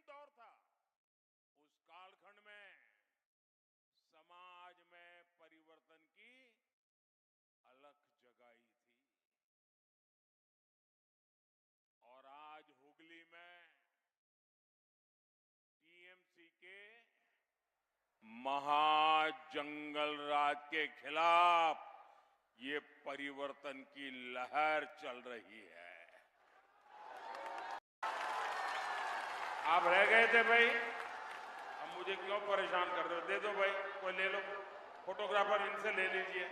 दौर था, उस कालखंड में समाज में परिवर्तन की अलख जगाई थी। और आज हुगली में टीएमसी के महाजंगल राज के खिलाफ ये परिवर्तन की लहर चल रही है। आप रह गए थे भाई, अब मुझे क्यों परेशान कर रहे हो? दे दो भाई, कोई ले लो, फोटोग्राफर इनसे ले लीजिए।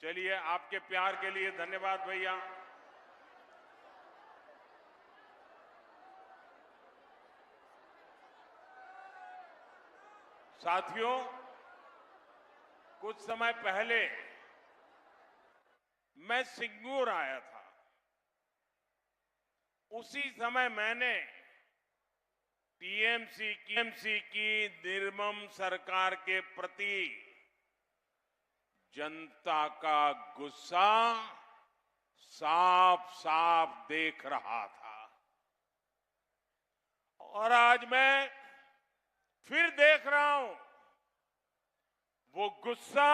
चलिए, आपके प्यार के लिए धन्यवाद भैया। साथियों, कुछ समय पहले मैं सिंगूर आया था। उसी समय मैंने टीएमसी की निर्मम सरकार के प्रति जनता का गुस्सा साफ साफ देख रहा था। और आज मैं फिर देख रहा हूं, वो गुस्सा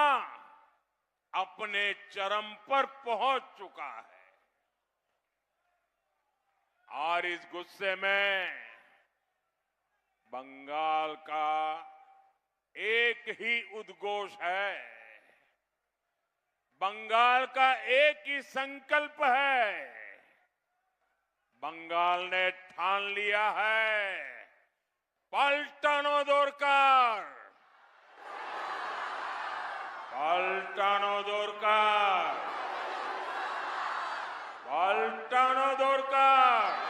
अपने चरम पर पहुंच चुका है। और इस गुस्से में बंगाल का एक ही उद्घोष है, बंगाल का एक ही संकल्प है। बंगाल ने ठान लिया है, पाल्टानो दोरकार, पाल्टानो दोरकार, पाल्टानो दोरकार,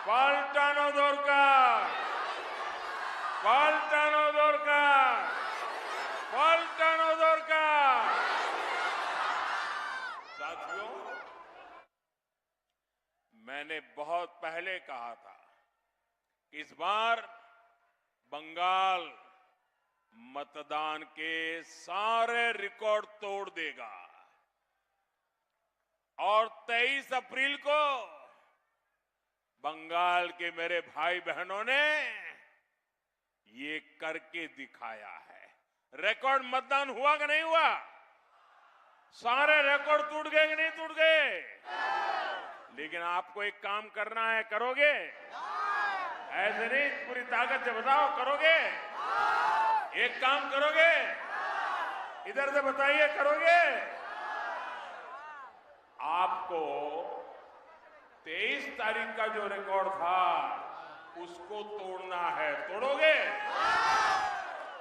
पाल्टानो दोरकार, पाल्टानो दोरकार, पाल्टानो दोरकार। साथियों, मैंने बहुत पहले कहा था कि इस बार बंगाल मतदान के सारे रिकॉर्ड तोड़ देगा और 23 अप्रैल को बंगाल के मेरे भाई बहनों ने ये करके दिखाया है। रिकॉर्ड मतदान हुआ कि नहीं हुआ? सारे रिकॉर्ड टूट गए कि नहीं टूट गए? लेकिन आपको एक काम करना है, करोगे? ऐसे नहीं, पूरी ताकत से बताओ, करोगे? एक काम करोगे? इधर से बताइए, करोगे? आपको 23 तारीख का जो रिकॉर्ड था उसको तोड़ना है। तोड़ोगे?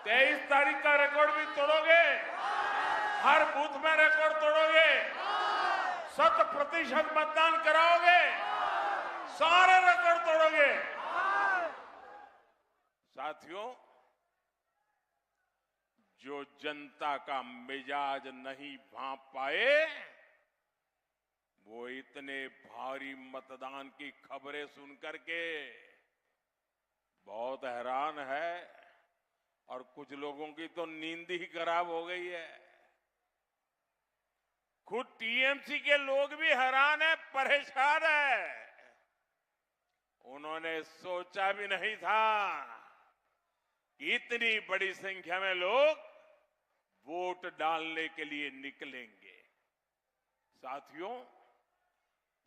23 तारीख का रिकॉर्ड भी तोड़ोगे? हर बूथ में रिकॉर्ड तोड़ोगे? 100% मतदान कराओगे? सारे रिकॉर्ड तोड़ोगे? साथियों, जो जनता का मिजाज नहीं भांप पाए, वो इतने भारी मतदान की खबरें सुनकर के बहुत हैरान है। और कुछ लोगों की तो नींद ही खराब हो गई है। खुद टीएमसी के लोग भी हैरान है, परेशान है। उन्होंने सोचा भी नहीं था कि इतनी बड़ी संख्या में लोग वोट डालने के लिए निकलेंगे। साथियों,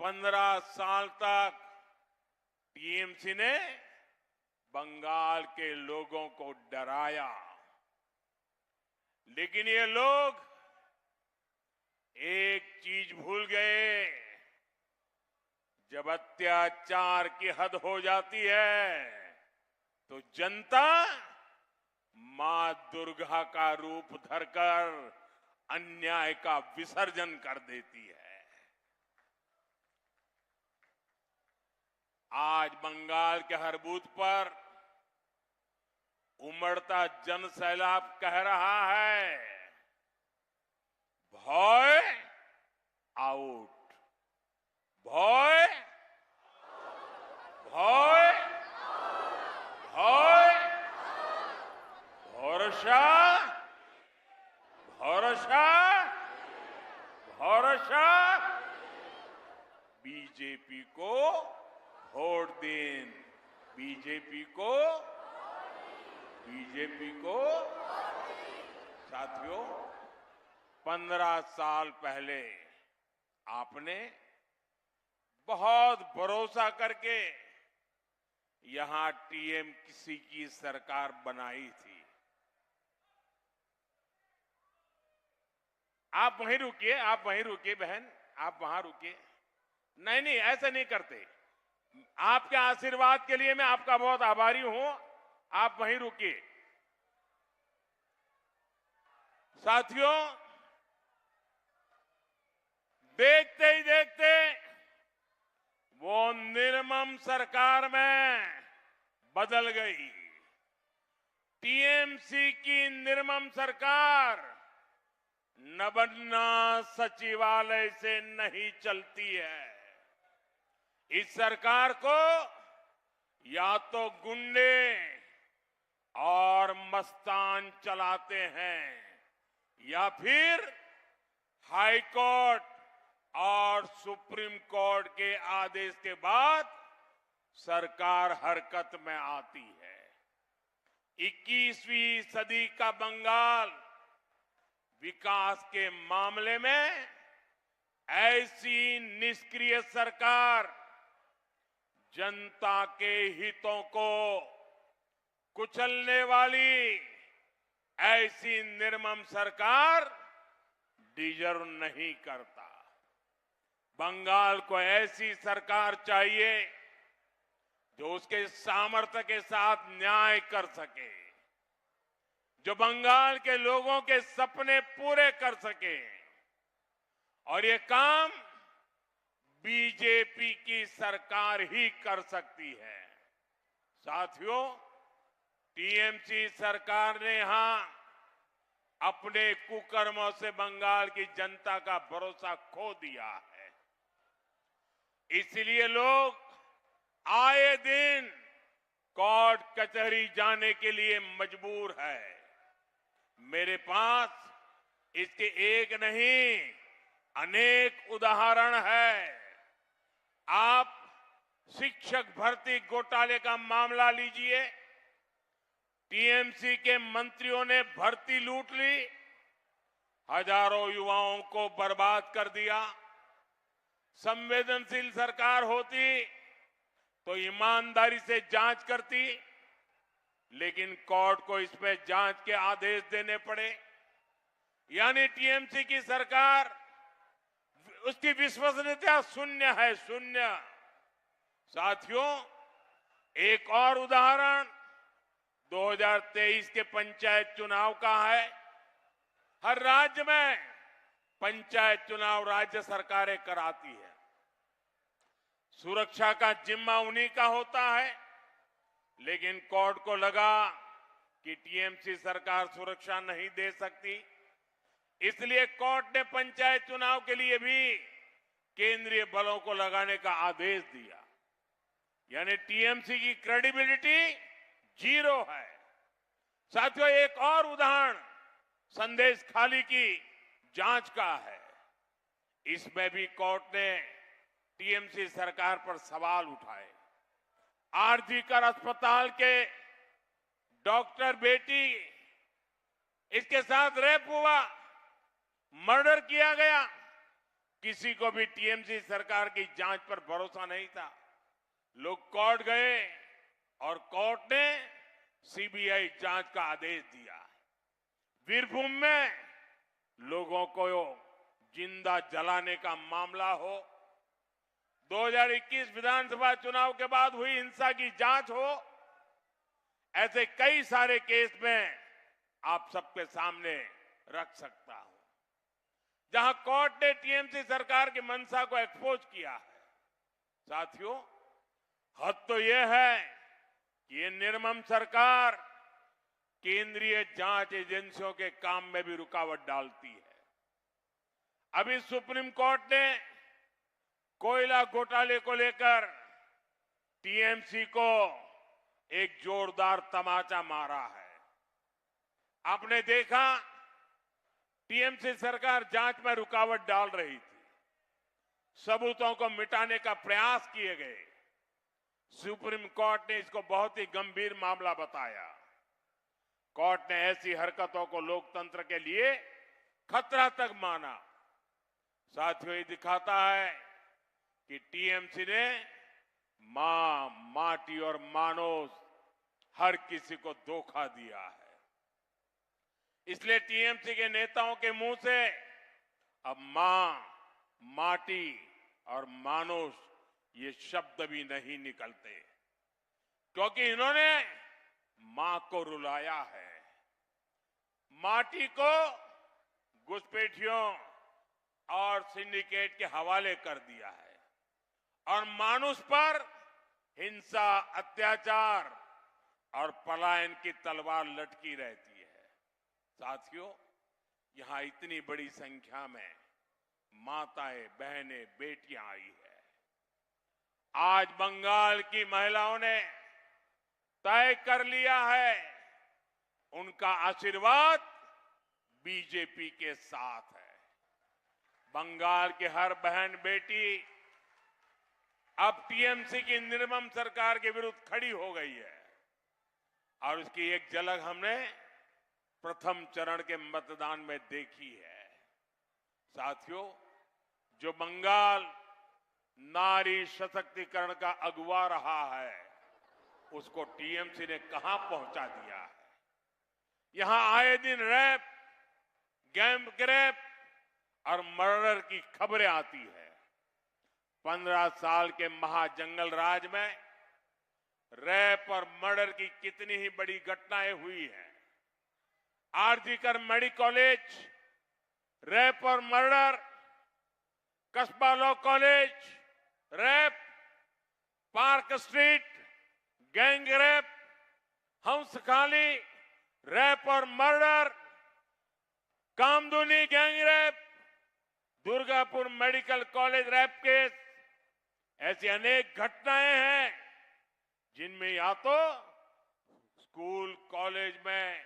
15 साल तक टीएमसी ने बंगाल के लोगों को डराया, लेकिन ये लोग एक चीज भूल गए, जब अत्याचार की हद हो जाती है तो जनता मां दुर्गा का रूप धरकर अन्याय का विसर्जन कर देती है। आज बंगाल के हर बूथ पर उमड़ता जन सैलाब कह रहा है, भय आउट, भय, भय, भय, भरोसा, भरोसा, भरोसा, बीजेपी को बीजेपी को साथियों, 15 साल पहले आपने बहुत भरोसा करके यहां टीएमसी की सरकार बनाई थी। आप वहीं रुकिए बहन, आप वहां रुकिए। नहीं, ऐसा नहीं करते। आपके आशीर्वाद के लिए मैं आपका बहुत आभारी हूं। आप वहीं रुकिए। साथियों, देखते ही देखते वो निर्मम सरकार में बदल गई। टीएमसी की निर्मम सरकार नबन्ना सचिवालय से नहीं चलती है। इस सरकार को या तो गुंडे और मस्तान चलाते हैं या फिर हाई कोर्ट और सुप्रीम कोर्ट के आदेश के बाद सरकार हरकत में आती है। 21वीं सदी का बंगाल विकास के मामले में ऐसी निष्क्रिय सरकार जनता के हितों को कुचलने वाली ऐसी निर्मम सरकार डिजर्व नहीं करता। बंगाल को ऐसी सरकार चाहिए जो उसके सामर्थ्य के साथ न्याय कर सके, जो बंगाल के लोगों के सपने पूरे कर सके। और ये काम बीजेपी की सरकार ही कर सकती है। साथियों, टीएमसी सरकार ने यहां अपने कुकर्मों से बंगाल की जनता का भरोसा खो दिया है। इसलिए लोग आए दिन कोर्ट कचहरी जाने के लिए मजबूर है। मेरे पास इसके एक नहीं अनेक उदाहरण है। आप शिक्षक भर्ती घोटाले का मामला लीजिए। टीएमसी के मंत्रियों ने भर्ती लूट ली, हजारों युवाओं को बर्बाद कर दिया। संवेदनशील सरकार होती तो ईमानदारी से जांच करती, लेकिन कोर्ट को इसमें जांच के आदेश देने पड़े। यानी टीएमसी की सरकार, उसकी विश्वसनीयता शून्य है, शून्य। साथियों, एक और उदाहरण 2023 के पंचायत चुनाव का है। हर राज्य में पंचायत चुनाव राज्य सरकारें कराती है। सुरक्षा का जिम्मा उन्हीं का होता है, लेकिन कोर्ट को लगा कि टीएमसी सरकार सुरक्षा नहीं दे सकती, इसलिए कोर्ट ने पंचायत चुनाव के लिए भी केंद्रीय बलों को लगाने का आदेश दिया। यानी टीएमसी की क्रेडिबिलिटी जीरो है। साथियों, एक और उदाहरण संदेश खाली की जांच का है। इसमें भी कोर्ट ने टीएमसी सरकार पर सवाल उठाए। आरजीकर अस्पताल के डॉक्टर बेटी, इसके साथ रेप हुआ, मर्डर किया गया। किसी को भी टीएमसी सरकार की जांच पर भरोसा नहीं था। लोग कोर्ट गए और कोर्ट ने सीबीआई जांच का आदेश दिया। वीरभूम में लोगों को जिंदा जलाने का मामला हो, 2021 विधानसभा चुनाव के बाद हुई हिंसा की जांच हो, ऐसे कई सारे केस में आप सबके सामने रख सकता हूं, जहां कोर्ट ने टीएमसी सरकार की मंशा को एक्सपोज किया है। साथियों, हद तो यह है कि ये निर्मम सरकार केंद्रीय जांच एजेंसियों के काम में भी रुकावट डालती है। अभी सुप्रीम कोर्ट ने कोयला घोटाले को लेकर टीएमसी को एक जोरदार तमाचा मारा है। आपने देखा, टीएमसी सरकार जांच में रुकावट डाल रही थी, सबूतों को मिटाने का प्रयास किए गए, सुप्रीम कोर्ट ने इसको बहुत ही गंभीर मामला बताया। कोर्ट ने ऐसी हरकतों को लोकतंत्र के लिए खतरा तक माना। साथियों, ये दिखाता है कि टीएमसी ने मां, माटी और मानव हर किसी को धोखा दिया है। इसलिए टीएमसी के नेताओं के मुंह से अब मां, माटी और मानुष ये शब्द भी नहीं निकलते, क्योंकि इन्होंने मां को रुलाया है, माटी को घुसपैठियों और सिंडिकेट के हवाले कर दिया है और मानुष पर हिंसा, अत्याचार और पलायन की तलवार लटकी रहती है। साथियों, यहां इतनी बड़ी संख्या में माताएं, बहनें, बेटियां आई है। आज बंगाल की महिलाओं ने तय कर लिया है, उनका आशीर्वाद बीजेपी के साथ है। बंगाल की हर बहन बेटी अब टीएमसी की निर्मम सरकार के विरुद्ध खड़ी हो गई है और उसकी एक झलक हमने प्रथम चरण के मतदान में देखी है। साथियों, जो बंगाल नारी सशक्तिकरण का अगुवा रहा है, उसको टीएमसी ने कहां पहुंचा दिया है। यहां आए दिन रेप, गैंग और मर्डर की खबरें आती है। 15 साल के महाजंगल राज में रेप और मर्डर की कितनी ही बड़ी घटनाएं हुई हैं। आरजीकर मेडिकल कॉलेज, रेप और murder, Kasba law college, rape, Park Street, gang rape, Hanskhali, rape और murder, Kamduni gang rape, Durgapur medical college rape case, ऐसी अनेक घटनाएं हैं जिनमें या तो स्कूल, कॉलेज में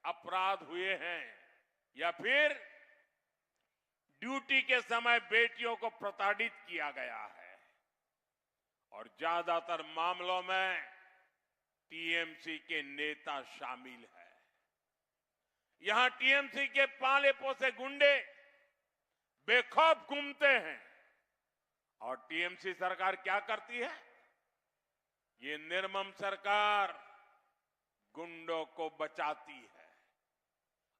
अपराध हुए हैं या फिर ड्यूटी के समय बेटियों को प्रताड़ित किया गया है और ज्यादातर मामलों में टीएमसी के नेता शामिल है। यहां टीएमसी के पाले पोसे गुंडे बेखौफ घूमते हैं और टीएमसी सरकार क्या करती है? ये निर्मम सरकार गुंडों को बचाती है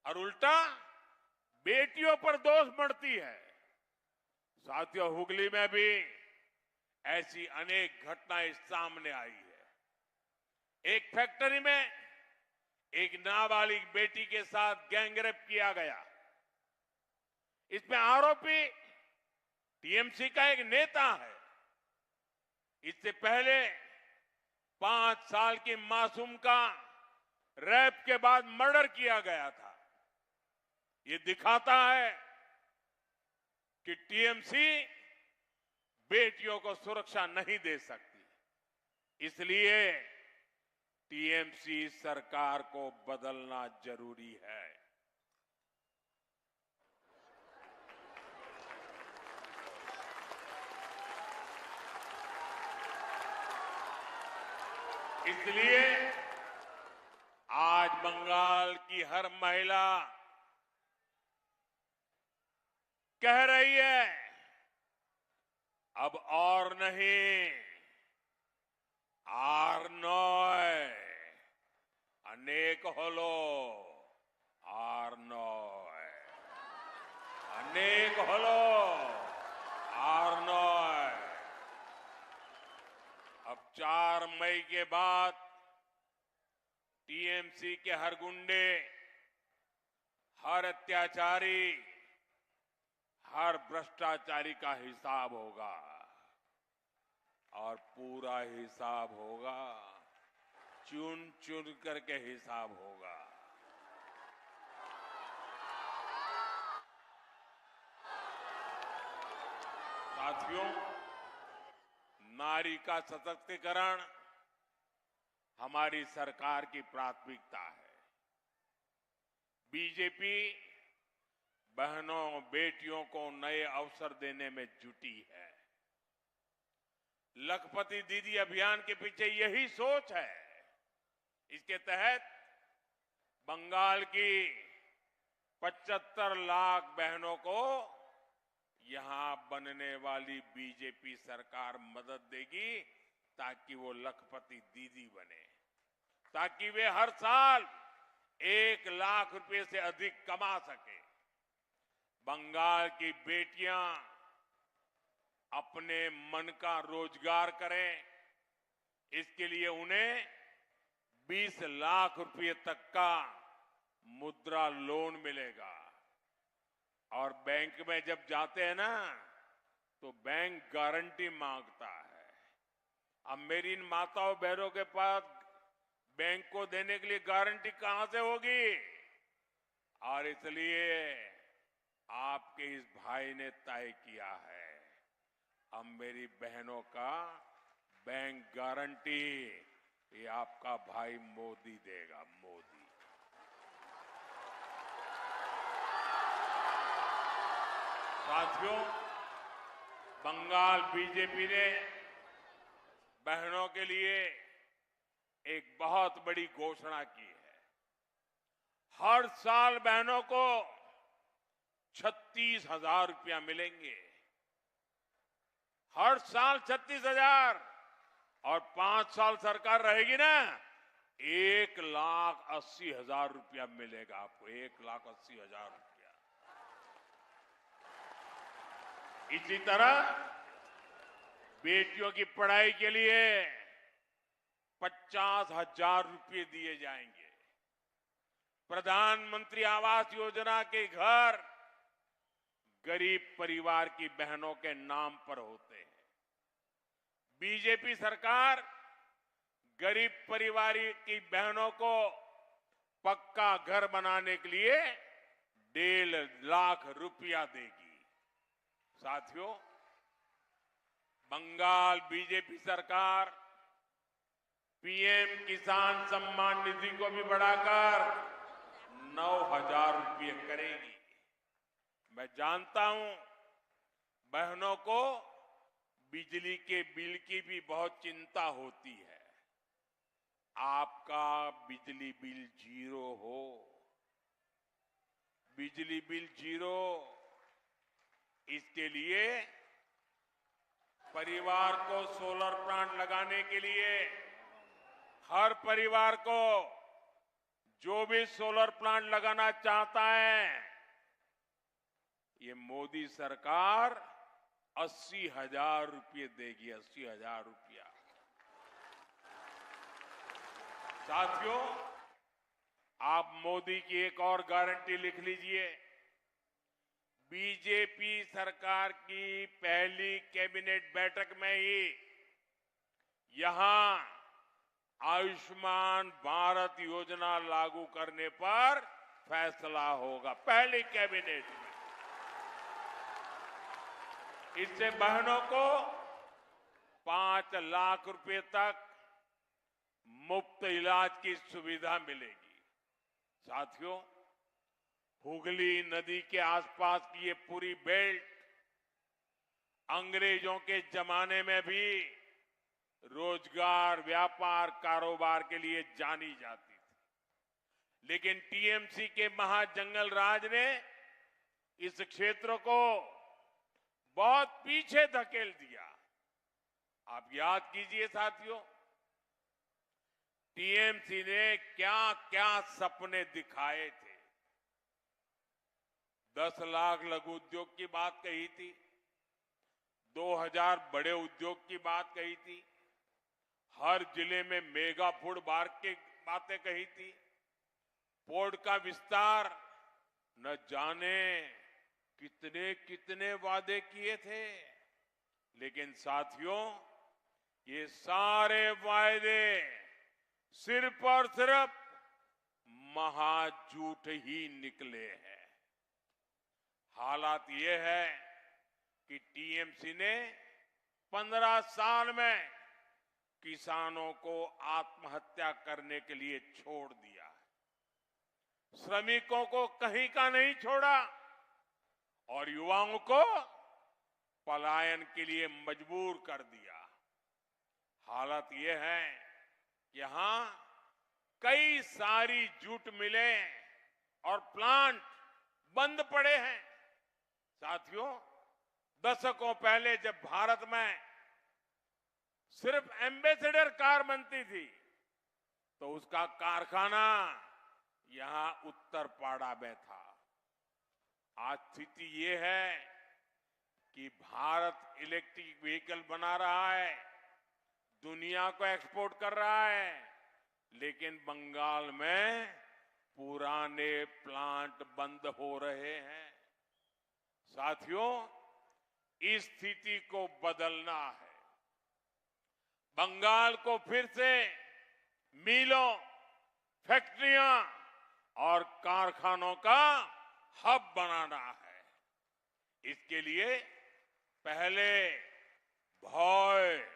और उल्टा बेटियों पर दोष बढ़ती है। साथियों, हुगली में भी ऐसी अनेक घटनाएं सामने आई है। एक फैक्ट्री में एक नाबालिग बेटी के साथ गैंगरेप किया गया। इसमें आरोपी टीएमसी का एक नेता है। इससे पहले 5 साल की मासूम का रेप के बाद मर्डर किया गया था। ये दिखाता है कि टीएमसी बेटियों को सुरक्षा नहीं दे सकती। इसलिए टीएमसी सरकार को बदलना जरूरी है। इसलिए आज बंगाल की हर महिला कह रही है, अब और नहीं, आर नॉय अनेक होलो, आर नॉय अनेक होलो, आर नॉय। अब 4 मई के बाद टीएमसी के हर गुंडे, हर अत्याचारी, हर भ्रष्टाचारी का हिसाब होगा और पूरा हिसाब होगा, चुन चुन करके हिसाब होगा। साथियों, नारी का सशक्तिकरण हमारी सरकार की प्राथमिकता है। बीजेपी बहनों, बेटियों को नए अवसर देने में जुटी है। लखपति दीदी अभियान के पीछे यही सोच है। इसके तहत बंगाल की 75 लाख बहनों को यहां बनने वाली बीजेपी सरकार मदद देगी ताकि वो लखपति दीदी बने, ताकि वे हर साल 1 लाख रुपए से अधिक कमा सके। बंगाल की बेटियां अपने मन का रोजगार करें, इसके लिए उन्हें 20 लाख रुपए तक का मुद्रा लोन मिलेगा। और बैंक में जब जाते हैं ना तो बैंक गारंटी मांगता है। अब मेरी इन माताओं बहनों के पास बैंक को देने के लिए गारंटी कहां से होगी? और इसलिए आपके इस भाई ने तय किया है, अब मेरी बहनों का बैंक गारंटी ये आपका भाई मोदी देगा, मोदी। साथियों, बंगाल बीजेपी ने बहनों के लिए एक बहुत बड़ी घोषणा की है। हर साल बहनों को 36,000 रुपया मिलेंगे, हर साल 36,000। और 5 साल सरकार रहेगी ना, 1,80,000 रुपया मिलेगा आपको, 1,80,000 रुपया। इसी तरह बेटियों की पढ़ाई के लिए 50,000 रुपये दिए जाएंगे। प्रधानमंत्री आवास योजना के घर गरीब परिवार की बहनों के नाम पर होते हैं। बीजेपी सरकार गरीब परिवार की बहनों को पक्का घर बनाने के लिए 1.5 लाख रुपया देगी। साथियों, बंगाल बीजेपी सरकार पीएम किसान सम्मान निधि को भी बढ़ाकर 9,000 रुपये करेगी। मैं जानता हूं बहनों को बिजली के बिल की भी बहुत चिंता होती है। आपका बिजली बिल 0 हो, बिजली बिल 0, इसके लिए परिवार को सोलर प्लांट लगाने के लिए हर परिवार को जो भी सोलर प्लांट लगाना चाहता है, ये मोदी सरकार 80,000 रुपये देगी, 80,000 रुपया। साथियों, आप मोदी की एक और गारंटी लिख लीजिए। बीजेपी सरकार की पहली कैबिनेट बैठक में ही यहां आयुष्मान भारत योजना लागू करने पर फैसला होगा, पहली कैबिनेट में। इससे बहनों को 5 लाख रुपए तक मुफ्त इलाज की सुविधा मिलेगी। साथियों, हुगली नदी के आसपास की ये पूरी बेल्ट अंग्रेजों के जमाने में भी रोजगार, व्यापार, कारोबार के लिए जानी जाती थी। लेकिन टीएमसी के महाजंगल राज ने इस क्षेत्र को बहुत पीछे धकेल दिया। आप याद कीजिए साथियों, टीएमसी ने क्या क्या सपने दिखाए थे। 10 लाख लघु उद्योग की बात कही थी, 2000 बड़े उद्योग की बात कही थी, हर जिले में मेगा फूड पार्क की बातें कही थी, पोर्ट का विस्तार, न जाने कितने कितने वादे किए थे। लेकिन साथियों, ये सारे वादे सिर्फ और सिर्फ महाझूठ ही निकले हैं। हालात ये है कि टीएमसी ने 15 साल में किसानों को आत्महत्या करने के लिए छोड़ दिया है, श्रमिकों को कहीं का नहीं छोड़ा और युवाओं को पलायन के लिए मजबूर कर दिया। हालत ये है कि यहां कई सारी जूट मिलें और प्लांट बंद पड़े हैं। साथियों, दशकों पहले जब भारत में सिर्फ एम्बेसडर कार बनती थी तो उसका कारखाना यहां उत्तरपाड़ा में था। आज स्थिति ये है कि भारत इलेक्ट्रिक व्हीकल बना रहा है, दुनिया को एक्सपोर्ट कर रहा है, लेकिन बंगाल में पुराने प्लांट बंद हो रहे हैं। साथियों, इस स्थिति को बदलना है। बंगाल को फिर से मिलों, फैक्ट्रियां और कारखानों का हब बनाना है। इसके लिए पहले भय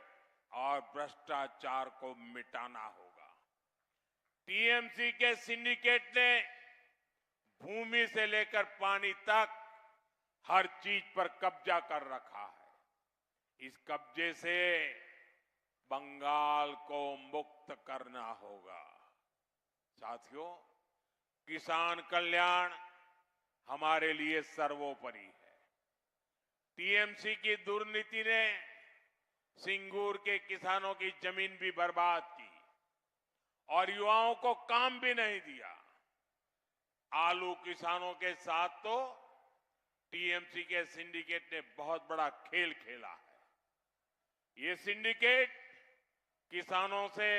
और भ्रष्टाचार को मिटाना होगा। टीएमसी के सिंडिकेट ने भूमि से लेकर पानी तक हर चीज पर कब्जा कर रखा है। इस कब्जे से बंगाल को मुक्त करना होगा। साथियों, किसान कल्याण हमारे लिए सर्वोपरि है। टीएमसी की दुर्नीति ने सिंगूर के किसानों की जमीन भी बर्बाद की और युवाओं को काम भी नहीं दिया। आलू किसानों के साथ तो टीएमसी के सिंडिकेट ने बहुत बड़ा खेल खेला है। ये सिंडिकेट किसानों से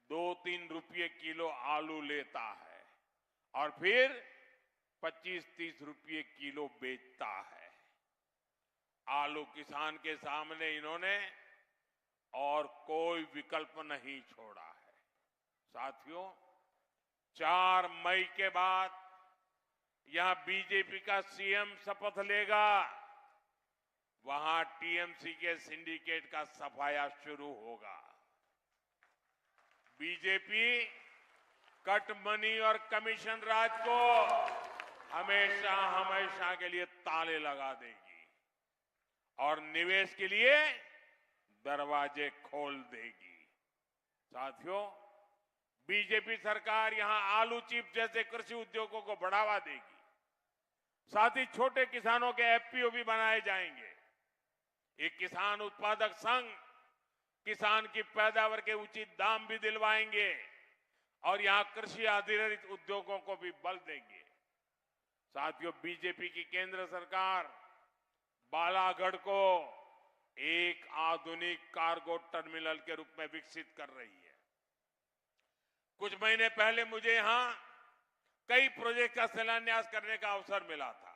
2-3 रुपये किलो आलू लेता है और फिर 25-30 रुपये किलो बेचता है। आलू किसान के सामने इन्होंने और कोई विकल्प नहीं छोड़ा है। साथियों, 4 मई के बाद यहां बीजेपी का सीएम शपथ लेगा, वहां टीएमसी के सिंडिकेट का सफाया शुरू होगा। बीजेपी कट मनी और कमीशन राज को हमेशा हमेशा के लिए ताले लगा देगी और निवेश के लिए दरवाजे खोल देगी। साथियों, बीजेपी सरकार यहां आलू चिप्स जैसे कृषि उद्योगों को बढ़ावा देगी। साथ ही छोटे किसानों के एफपीओ भी बनाए जाएंगे। एक किसान उत्पादक संघ किसान की पैदावार के उचित दाम भी दिलवाएंगे और यहां कृषि आधारित उद्योगों को भी बल देंगे। साथियों, बीजेपी की केंद्र सरकार बालागढ़ को एक आधुनिक कार्गो टर्मिनल के रूप में विकसित कर रही है। कुछ महीने पहले मुझे यहां कई प्रोजेक्ट का शिलान्यास करने का अवसर मिला था।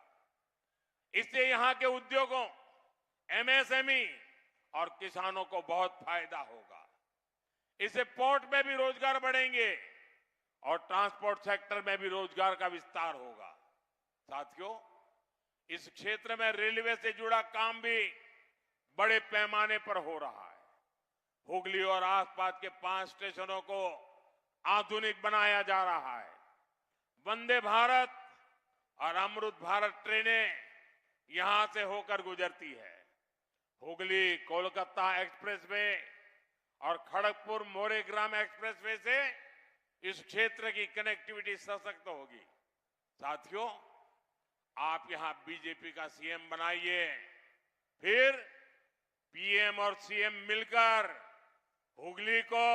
इससे यहां के उद्योगों, एमएसएमई और किसानों को बहुत फायदा होगा। इससे पोर्ट में भी रोजगार बढ़ेंगे और ट्रांसपोर्ट सेक्टर में भी रोजगार का विस्तार होगा। साथियों, इस क्षेत्र में रेलवे से जुड़ा काम भी बड़े पैमाने पर हो रहा है। हुगली और आसपास के 5 स्टेशनों को आधुनिक बनाया जा रहा है। वंदे भारत और अमृत भारत ट्रेनें यहां से होकर गुजरती है। हुगली कोलकाता एक्सप्रेसवे और खड़गपुर मोरेग्राम एक्सप्रेसवे से इस क्षेत्र की कनेक्टिविटी सशक्त होगी। साथियों, आप यहां बीजेपी का सीएम बनाइए, फिर पीएम और सीएम मिलकर हुगली को